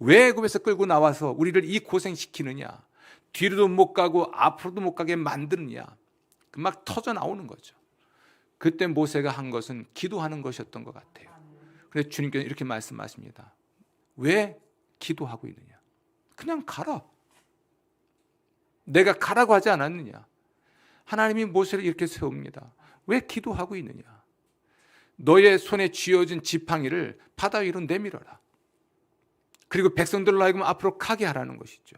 왜 애굽에서 끌고 나와서 우리를 이 고생시키느냐, 뒤로도 못 가고 앞으로도 못 가게 만드느냐, 막 터져 나오는 거죠. 그때 모세가 한 것은 기도하는 것이었던 것 같아요. 그래서 주님께서 이렇게 말씀하십니다. 왜 기도하고 있느냐? 그냥 가라. 내가 가라고 하지 않았느냐? 하나님이 모세를 이렇게 세웁니다. 왜 기도하고 있느냐? 너의 손에 쥐어진 지팡이를 바다 위로 내밀어라. 그리고 백성들로 하여금 앞으로 가게 하라는 것이죠.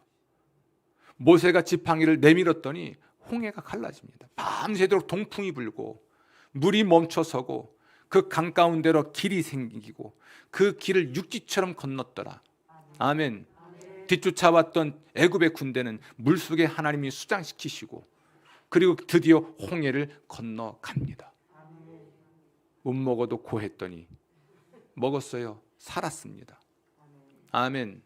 모세가 지팡이를 내밀었더니 홍해가 갈라집니다. 밤새도록 동풍이 불고 물이 멈춰서고 그 강 가운데로 길이 생기고 그 길을 육지처럼 건넜더라. 아멘. 뒤쫓아왔던 애굽의 군대는 물속에 하나님이 수장시키시고 그리고 드디어 홍해를 건너갑니다. 못 먹어도 고했더니 먹었어요. 살았습니다. 아멘.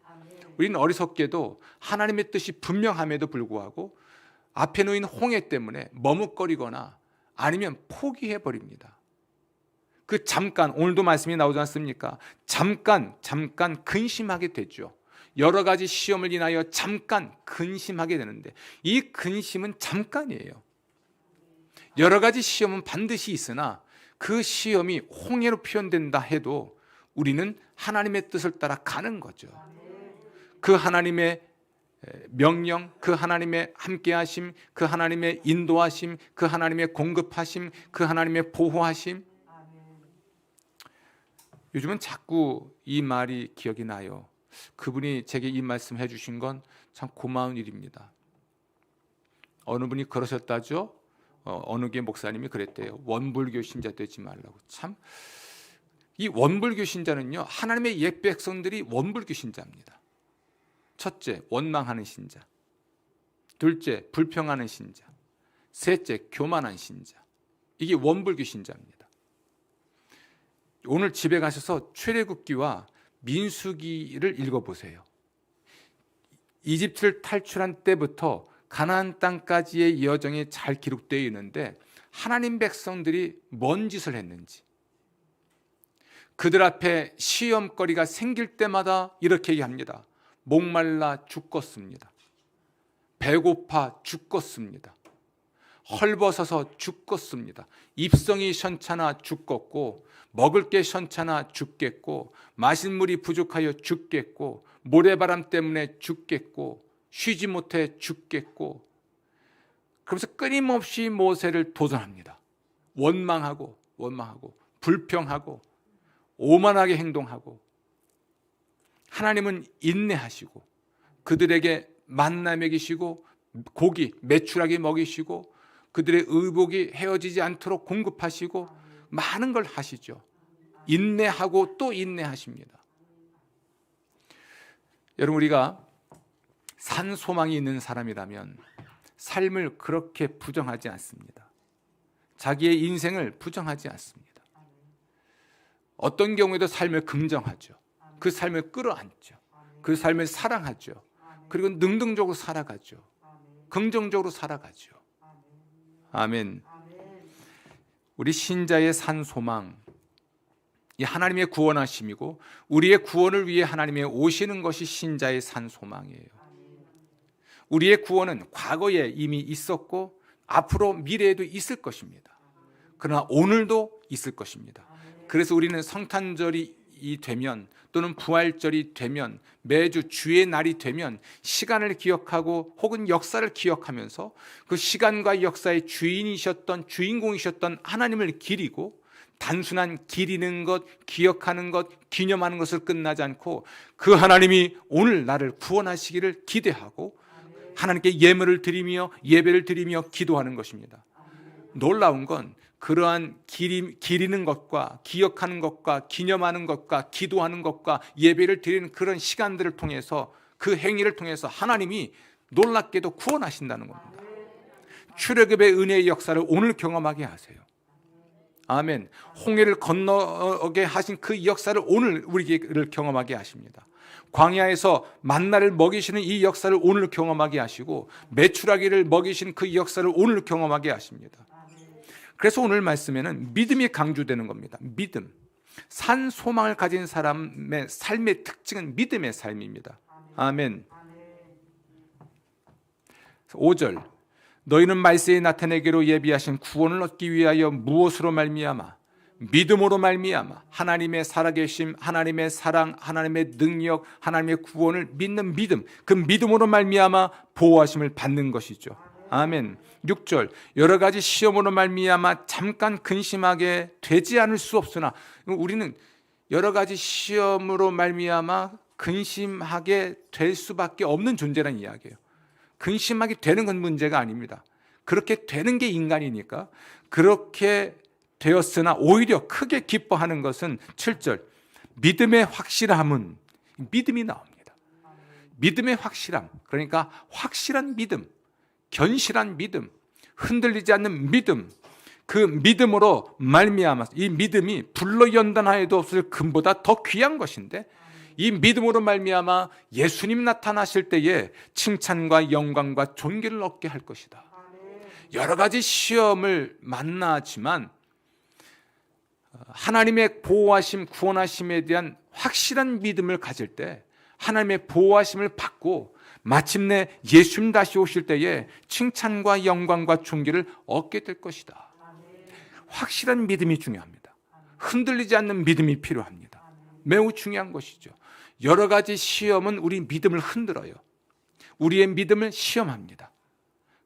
우리는 어리석게도 하나님의 뜻이 분명함에도 불구하고 앞에 놓인 홍해 때문에 머뭇거리거나 아니면 포기해버립니다. 그 잠깐, 오늘도 말씀이 나오지 않습니까? 잠깐 근심하게 되죠. 여러 가지 시험을 인하여 잠깐 근심하게 되는데 이 근심은 잠깐이에요. 여러 가지 시험은 반드시 있으나 그 시험이 홍해로 표현된다 해도 우리는 하나님의 뜻을 따라 가는 거죠. 그 하나님의 명령, 그 하나님의 함께하심, 그 하나님의 인도하심, 그 하나님의 공급하심, 그 하나님의 보호하심. 요즘은 자꾸 이 말이 기억이 나요. 그분이 제게 이 말씀 해주신 건 참 고마운 일입니다. 어느 분이 그러셨다죠? 어느 게 목사님이 그랬대요. 원불교 신자 되지 말라고. 참, 이 원불교 신자는요, 하나님의 옛 백성들이 원불교 신자입니다. 첫째, 원망하는 신자. 둘째, 불평하는 신자. 셋째, 교만한 신자. 이게 원불교 신자입니다. 오늘 집에 가셔서 출애굽기와 민수기를 읽어보세요. 이집트를 탈출한 때부터 가나안 땅까지의 여정이 잘 기록되어 있는데 하나님 백성들이 뭔 짓을 했는지, 그들 앞에 시험거리가 생길 때마다 이렇게 얘기합니다. 목말라 죽겠습니다. 배고파 죽겠습니다. 헐벗어서 죽겠습니다. 입성이 시원찮아 죽겠고, 먹을 게 시원찮아 죽겠고, 마실 물이 부족하여 죽겠고, 모래바람 때문에 죽겠고, 쉬지 못해 죽겠고, 그러면서 끊임없이 모세를 도전합니다. 원망하고 불평하고 오만하게 행동하고, 하나님은 인내하시고 그들에게 만나 먹이시고 고기 매출하게 먹이시고 그들의 의복이 헤어지지 않도록 공급하시고 많은 걸 하시죠. 인내하고 또 인내하십니다. 여러분, 우리가 산 소망이 있는 사람이라면 삶을 그렇게 부정하지 않습니다. 자기의 인생을 부정하지 않습니다. 어떤 경우에도 삶을 긍정하죠. 그 삶을 끌어안죠. 그 삶을 사랑하죠. 그리고 능동적으로 살아가죠. 긍정적으로 살아가죠. 아멘. 우리 신자의 산 소망, 이 하나님의 구원하심이고 우리의 구원을 위해 하나님의 오시는 것이 신자의 산 소망이에요. 우리의 구원은 과거에 이미 있었고 앞으로 미래에도 있을 것입니다. 그러나 오늘도 있을 것입니다. 그래서 우리는 성탄절이 되면 또는 부활절이 되면 매주 주의 날이 되면 시간을 기억하고 혹은 역사를 기억하면서 그 시간과 역사의 주인공이셨던 하나님을 기리고, 단순한 기리는 것, 기억하는 것, 기념하는 것을 끝나지 않고 그 하나님이 오늘 나를 구원하시기를 기대하고 하나님께 예물을 드리며 예배를 드리며 기도하는 것입니다. 놀라운 건 그러한 기리는 것과 기억하는 것과 기념하는 것과 기도하는 것과 예배를 드리는 그런 시간들을 통해서, 그 행위를 통해서 하나님이 놀랍게도 구원하신다는 겁니다. 출애굽의 은혜의 역사를 오늘 경험하게 하세요. 아멘. 홍해를 건너게 하신 그 역사를 오늘 우리를 경험하게 하십니다. 광야에서 만나를 먹이시는 이 역사를 오늘 경험하게 하시고 메추라기를 먹이신 그 역사를 오늘 경험하게 하십니다. 그래서 오늘 말씀에는 믿음이 강조되는 겁니다. 믿음. 산 소망을 가진 사람의 삶의 특징은 믿음의 삶입니다. 아멘. 5절. 너희는 말세에 나타내기로 예비하신 구원을 얻기 위하여 무엇으로 말미암아? 믿음으로 말미암아 하나님의 살아계심, 하나님의 사랑, 하나님의 능력, 하나님의 구원을 믿는 믿음, 그 믿음으로 말미암아 보호하심을 받는 것이죠. 아멘. 6절. 여러 가지 시험으로 말미암아 잠깐 근심하게 되지 않을 수 없으나, 우리는 여러 가지 시험으로 말미암아 근심하게 될 수밖에 없는 존재라는 이야기예요. 근심하게 되는 건 문제가 아닙니다. 그렇게 되는 게 인간이니까. 그렇게 되었으나 오히려 크게 기뻐하는 것은 7절. 믿음의 확실함은, 믿음이 나옵니다. 믿음의 확실함, 그러니까 확실한 믿음, 견실한 믿음, 흔들리지 않는 믿음, 그 믿음으로 말미암아서, 이 믿음이 불로 연단하여도 없을 금보다 더 귀한 것인데, 이 믿음으로 말미암아 예수님 나타나실 때에 칭찬과 영광과 존귀를 얻게 할 것이다. 여러 가지 시험을 만나지만 하나님의 보호하심, 구원하심에 대한 확실한 믿음을 가질 때 하나님의 보호하심을 받고 마침내 예수님 다시 오실 때에 칭찬과 영광과 존귀를 얻게 될 것이다. 확실한 믿음이 중요합니다. 흔들리지 않는 믿음이 필요합니다. 매우 중요한 것이죠. 여러 가지 시험은 우리 믿음을 흔들어요. 우리의 믿음을 시험합니다.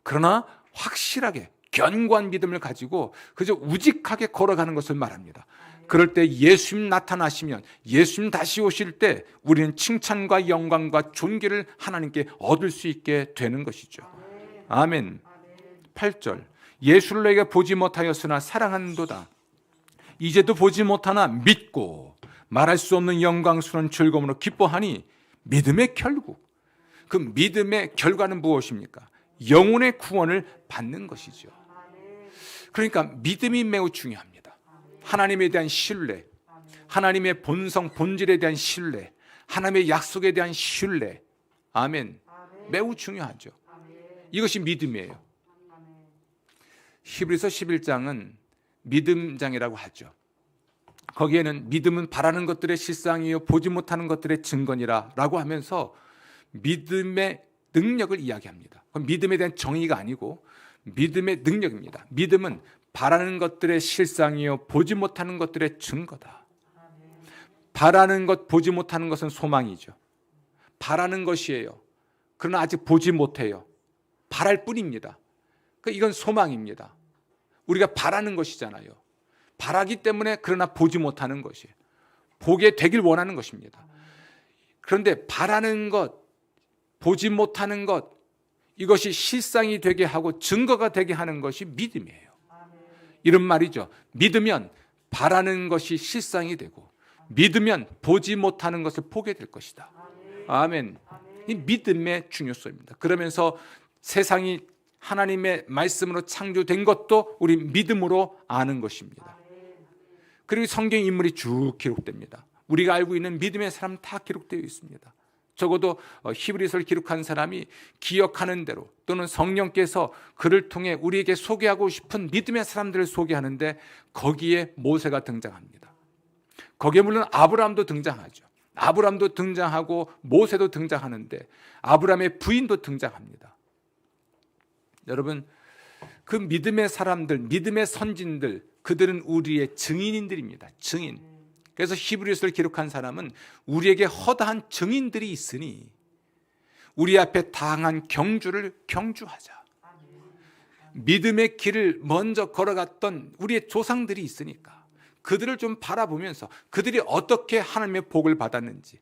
그러나 확실하게 견고한 믿음을 가지고 그저 우직하게 걸어가는 것을 말합니다. 그럴 때 예수님 나타나시면, 예수님 다시 오실 때 우리는 칭찬과 영광과 존귀를 하나님께 얻을 수 있게 되는 것이죠. 아멘. 8절. 예수를 내게 보지 못하였으나 사랑하는도다. 이제도 보지 못하나 믿고 말할 수 없는 영광스러운 즐거움으로 기뻐하니, 믿음의 결국, 그 믿음의 결과는 무엇입니까? 영혼의 구원을 받는 것이죠. 그러니까 믿음이 매우 중요합니다. 하나님에 대한 신뢰, 하나님의 본성, 본질에 대한 신뢰, 하나님의 약속에 대한 신뢰. 아멘. 매우 중요하죠. 이것이 믿음이에요. 히브리서 11장은 믿음장이라고 하죠. 거기에는 믿음은 바라는 것들의 실상이요 보지 못하는 것들의 증거니라 라고 하면서 믿음의 능력을 이야기합니다. 믿음에 대한 정의가 아니고 믿음의 능력입니다. 믿음은 바라는 것들의 실상이요 보지 못하는 것들의 증거다. 바라는 것, 보지 못하는 것은 소망이죠. 바라는 것이에요. 그러나 아직 보지 못해요. 바랄 뿐입니다. 이건 소망입니다. 우리가 바라는 것이잖아요. 바라기 때문에 그러나 보지 못하는 것이에요. 보게 되길 원하는 것입니다. 그런데 바라는 것, 보지 못하는 것, 이것이 실상이 되게 하고 증거가 되게 하는 것이 믿음이에요. 이런 말이죠. 믿으면 바라는 것이 실상이 되고, 믿으면 보지 못하는 것을 보게 될 것이다. 아멘. 이 믿음의 중요성입니다. 그러면서 세상이 하나님의 말씀으로 창조된 것도 우리 믿음으로 아는 것입니다. 그리고 성경 인물이 쭉 기록됩니다. 우리가 알고 있는 믿음의 사람 다 기록되어 있습니다. 적어도 히브리서를 기록한 사람이 기억하는 대로 또는 성령께서 그를 통해 우리에게 소개하고 싶은 믿음의 사람들을 소개하는데 거기에 모세가 등장합니다. 거기에 물론 아브라함도 등장하죠. 아브라함도 등장하고 모세도 등장하는데 아브라함의 부인도 등장합니다. 여러분, 그 믿음의 사람들, 믿음의 선진들, 그들은 우리의 증인인들입니다. 증인. 그래서 히브리서를 기록한 사람은 우리에게 허다한 증인들이 있으니 우리 앞에 당한 경주를 경주하자. 믿음의 길을 먼저 걸어갔던 우리의 조상들이 있으니까 그들을 좀 바라보면서 그들이 어떻게 하나님의 복을 받았는지,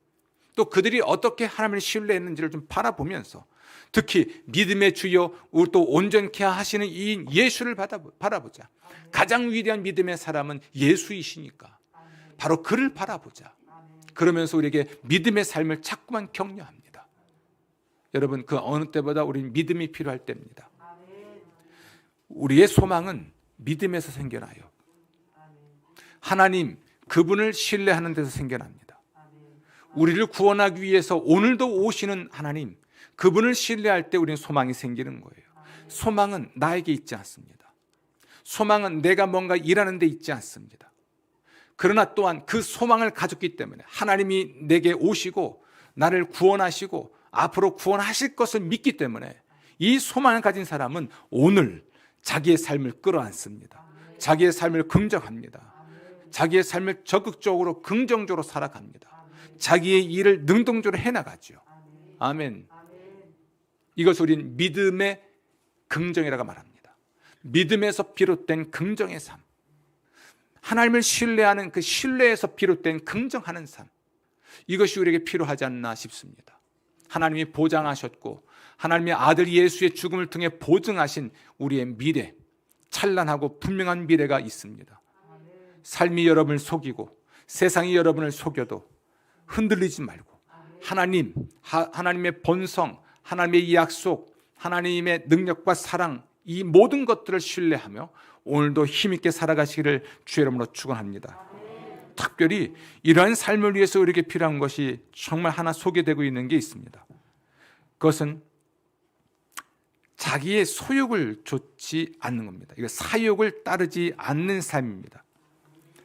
또 그들이 어떻게 하나님을 신뢰했는지를 좀 바라보면서, 특히 믿음의 주여 또 온전케 하시는 이인 예수를 바라보자. 가장 위대한 믿음의 사람은 예수이시니까 바로 그를 바라보자. 그러면서 우리에게 믿음의 삶을 자꾸만 격려합니다. 여러분, 그 어느 때보다 우리는 믿음이 필요할 때입니다. 우리의 소망은 믿음에서 생겨나요. 하나님, 그분을 신뢰하는 데서 생겨납니다. 우리를 구원하기 위해서 오늘도 오시는 하나님, 그분을 신뢰할 때 우리는 소망이 생기는 거예요. 소망은 나에게 있지 않습니다. 소망은 내가 뭔가 일하는 데 있지 않습니다. 그러나 또한 그 소망을 가졌기 때문에 하나님이 내게 오시고 나를 구원하시고 앞으로 구원하실 것을 믿기 때문에 이 소망을 가진 사람은 오늘 자기의 삶을 끌어안습니다. 자기의 삶을 긍정합니다. 자기의 삶을 적극적으로 긍정적으로 살아갑니다. 자기의 일을 능동적으로 해나가죠. 아멘. 이것을 우리는 믿음의 긍정이라고 말합니다. 믿음에서 비롯된 긍정의 삶, 하나님을 신뢰하는 그 신뢰에서 비롯된 긍정하는 삶, 이것이 우리에게 필요하지 않나 싶습니다. 하나님이 보장하셨고 하나님의 아들 예수의 죽음을 통해 보증하신 우리의 미래, 찬란하고 분명한 미래가 있습니다. 삶이 여러분을 속이고 세상이 여러분을 속여도 흔들리지 말고 하나님의 본성, 하나님의 약속, 하나님의 능력과 사랑, 이 모든 것들을 신뢰하며 오늘도 힘있게 살아가시기를 주의 이름으로 축원합니다. 특별히 이러한 삶을 위해서 우리에게 필요한 것이 정말 하나 소개되고 있는 게 있습니다. 그것은 자기의 소욕을 좇지 않는 겁니다. 이거 사욕을 따르지 않는 삶입니다.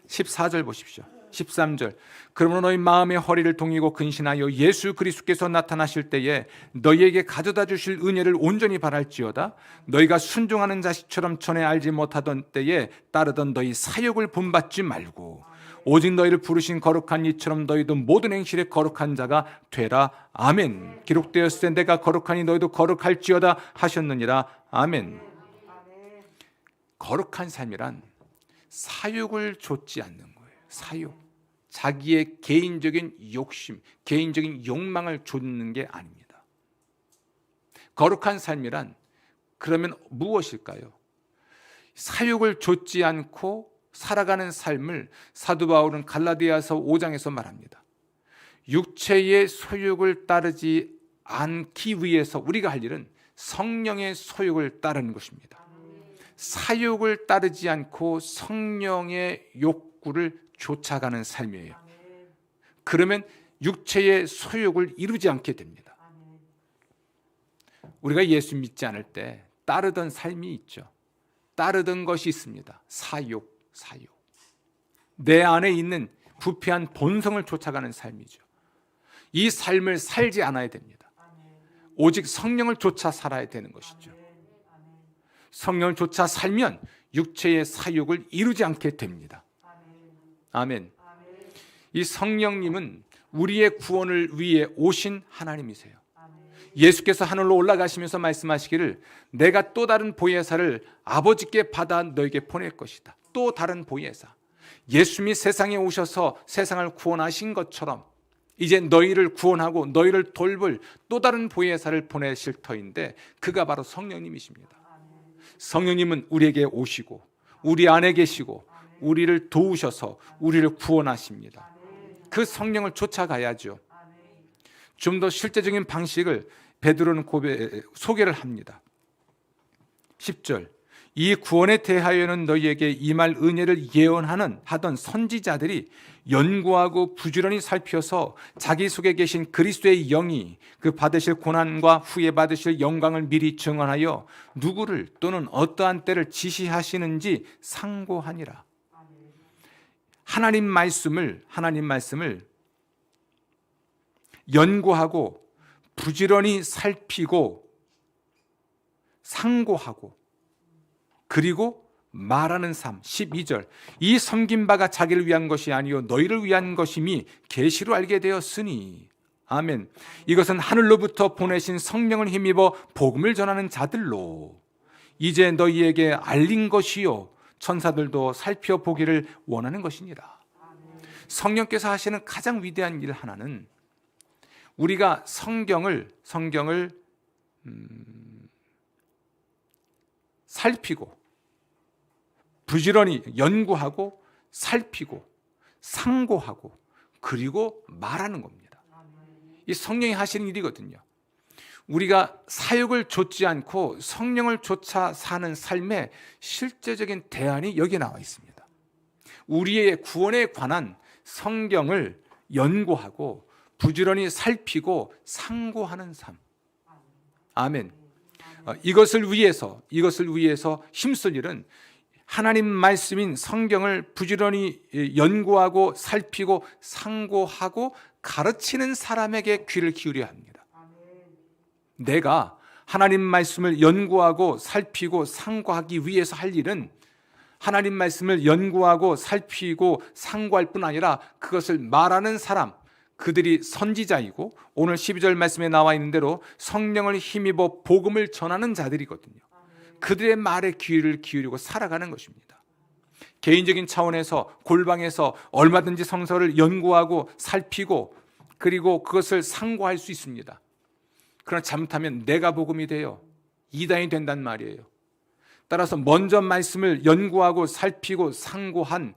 14절 보십시오. 13절. 그러므로 너희 마음의 허리를 동이고 근신하여 예수 그리스도께서 나타나실 때에 너희에게 가져다 주실 은혜를 온전히 바랄지어다. 너희가 순종하는 자식처럼 전에 알지 못하던 때에 따르던 너희 사욕을 본받지 말고 오직 너희를 부르신 거룩한 이처럼 너희도 모든 행실에 거룩한 자가 되라. 아멘. 기록되었을 때 내가 거룩하니 너희도 거룩할지어다 하셨느니라. 아멘. 거룩한 삶이란 사욕을 좇지 않는 거예요. 사욕. 자기의 개인적인 욕심, 개인적인 욕망을 좇는 게 아닙니다. 거룩한 삶이란 그러면 무엇일까요? 사욕을 좇지 않고 살아가는 삶을 사도 바울은 갈라디아서 5장에서 말합니다. 육체의 소욕을 따르지 않기 위해서 우리가 할 일은 성령의 소욕을 따르는 것입니다. 사욕을 따르지 않고 성령의 욕구를 쫓아가는 삶이에요. 그러면 육체의 소욕을 이루지 않게 됩니다. 우리가 예수 믿지 않을 때 따르던 삶이 있죠. 따르던 것이 있습니다. 사욕. 내 안에 있는 부패한 본성을 쫓아가는 삶이죠. 이 삶을 살지 않아야 됩니다. 오직 성령을 쫓아 살아야 되는 것이죠. 성령을 쫓아 살면 육체의 사욕을 이루지 않게 됩니다. 아멘. 이 성령님은 우리의 구원을 위해 오신 하나님이세요. 예수께서 하늘로 올라가시면서 말씀하시기를 내가 또 다른 보혜사를 아버지께 받아 너에게 보낼 것이다. 또 다른 보혜사. 예수님이 세상에 오셔서 세상을 구원하신 것처럼 이제 너희를 구원하고 너희를 돌볼 또 다른 보혜사를 보내실 터인데 그가 바로 성령님이십니다. 성령님은 우리에게 오시고 우리 안에 계시고 우리를 도우셔서 우리를 구원하십니다. 그 성령을 쫓아가야죠. 좀 더 실제적인 방식을 베드로는 소개를 합니다. 10절 이 구원에 대하여는 너희에게 임할 은혜를 예언하던 선지자들이 연구하고 부지런히 살펴서 자기 속에 계신 그리스도의 영이 그 받으실 고난과 후에 받으실 영광을 미리 증언하여 누구를 또는 어떠한 때를 지시하시는지 상고하니라. 하나님 말씀을 연구하고 부지런히 살피고 상고하고 그리고 말하는 삶. 12절 이 섬긴 바가 자기를 위한 것이 아니요 너희를 위한 것임이 계시로 알게 되었으니. 아멘. 이것은 하늘로부터 보내신 성령을 힘입어 복음을 전하는 자들로 이제 너희에게 알린 것이요 천사들도 살펴보기를 원하는 것이니라. 성령께서 하시는 가장 위대한 일 하나는 우리가 성경을 살피고 부지런히 연구하고 살피고 상고하고 그리고 말하는 겁니다. 이 성령이 하시는 일이거든요. 우리가 사역을 좇지 않고 성령을 쫓아 사는 삶의 실제적인 대안이 여기에 나와 있습니다. 우리의 구원에 관한 성경을 연구하고 부지런히 살피고 상고하는 삶. 아멘. 이것을 위해서 힘쓸 일은 하나님 말씀인 성경을 부지런히 연구하고 살피고 상고하고 가르치는 사람에게 귀를 기울여야 합니다. 내가 하나님 말씀을 연구하고 살피고 상고하기 위해서 할 일은 하나님 말씀을 연구하고 살피고 상고할 뿐 아니라 그것을 말하는 사람, 그들이 선지자이고 오늘 12절 말씀에 나와 있는 대로 성령을 힘입어 복음을 전하는 자들이거든요. 그들의 말에 귀를 기울이고 살아가는 것입니다. 개인적인 차원에서 골방에서 얼마든지 성서를 연구하고 살피고 그리고 그것을 상고할 수 있습니다. 그러나 잘못하면 내가 복음이 되어 이단이 된단 말이에요. 따라서 먼저 말씀을 연구하고 살피고 상고한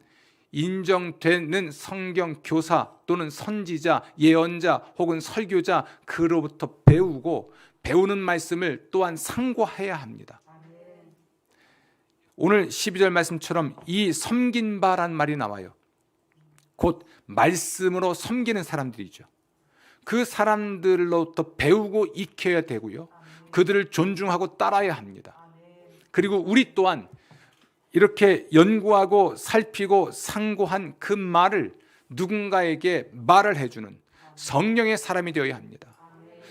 인정되는 성경 교사 또는 선지자, 예언자 혹은 설교자 그로부터 배우고 배우는 말씀을 또한 상고해야 합니다. 오늘 12절 말씀처럼 이 섬긴 바란 말이 나와요. 곧 말씀으로 섬기는 사람들이죠. 그 사람들로부터 배우고 익혀야 되고요. 그들을 존중하고 따라야 합니다. 그리고 우리 또한 이렇게 연구하고 살피고 상고한 그 말을 누군가에게 말을 해주는 성령의 사람이 되어야 합니다.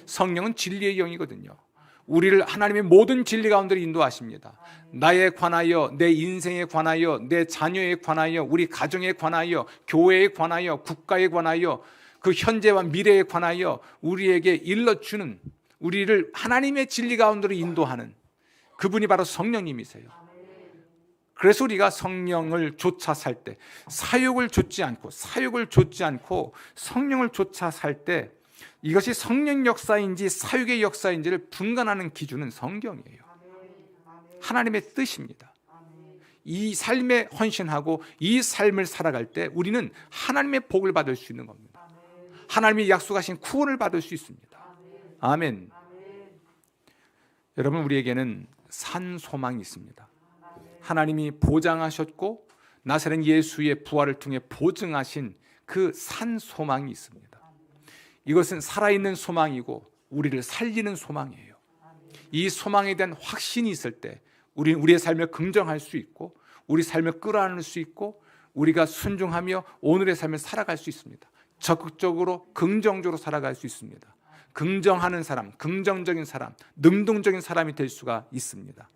성령은 진리의 영이거든요. 우리를 하나님의 모든 진리 가운데로 인도하십니다. 나에 관하여, 내 인생에 관하여, 내 자녀에 관하여, 우리 가정에 관하여, 교회에 관하여, 국가에 관하여, 그 현재와 미래에 관하여 우리에게 일러주는, 우리를 하나님의 진리 가운데로 인도하는 그분이 바로 성령님이세요. 그래서 우리가 성령을 쫓아 살 때, 사욕을 좇지 않고 성령을 쫓아 살 때 이것이 성령 역사인지 사욕의 역사인지를 분간하는 기준은 성경이에요. 하나님의 뜻입니다. 이 삶에 헌신하고 이 삶을 살아갈 때 우리는 하나님의 복을 받을 수 있는 겁니다. 하나님이 약속하신 구원을 받을 수 있습니다. 아멘. 여러분, 우리에게는 산 소망이 있습니다. 하나님이 보장하셨고 나사렛 예수의 부활을 통해 보증하신 그 산 소망이 있습니다. 이것은 살아있는 소망이고 우리를 살리는 소망이에요. 이 소망에 대한 확신이 있을 때 우리는 우리의 삶을 긍정할 수 있고 우리 삶을 끌어안을 수 있고 우리가 순종하며 오늘의 삶을 살아갈 수 있습니다. 적극적으로 긍정적으로 살아갈 수 있습니다. 긍정하는 사람, 긍정적인 사람, 능동적인 사람이 될 수가 있습니다.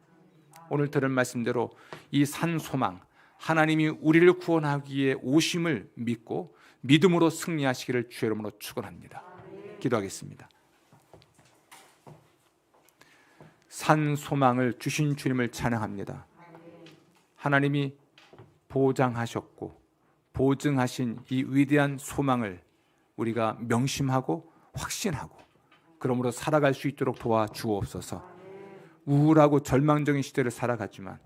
오늘 들은 말씀대로 이 산 소망, 하나님이 우리를 구원하기 위해 오심을 믿고 믿음으로 승리하시기를 주의 이름으로 축원합니다. 기도하겠습니다. 산 소망을 주신 주님을 찬양합니다. 하나님이 보장하셨고 보증하신 이 위대한 소망을 우리가 명심하고 확신하고 그러므로 살아갈 수 있도록 도와주옵소서. 우울하고 절망적인 시대를 살아갔지만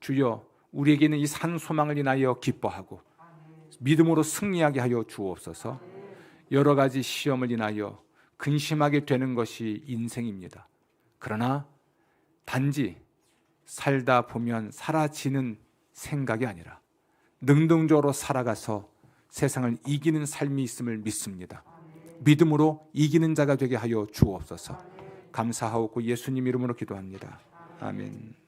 주여 우리에게는 이 산 소망을 인하여 기뻐하고 믿음으로 승리하게 하여 주옵소서. 여러 가지 시험을 인하여 근심하게 되는 것이 인생입니다. 그러나 단지 살다 보면 사라지는 생각이 아니라 능동적으로 살아가서 세상을 이기는 삶이 있음을 믿습니다. 믿음으로 이기는 자가 되게 하여 주옵소서. 감사하옵고 예수님 이름으로 기도합니다. 아멘.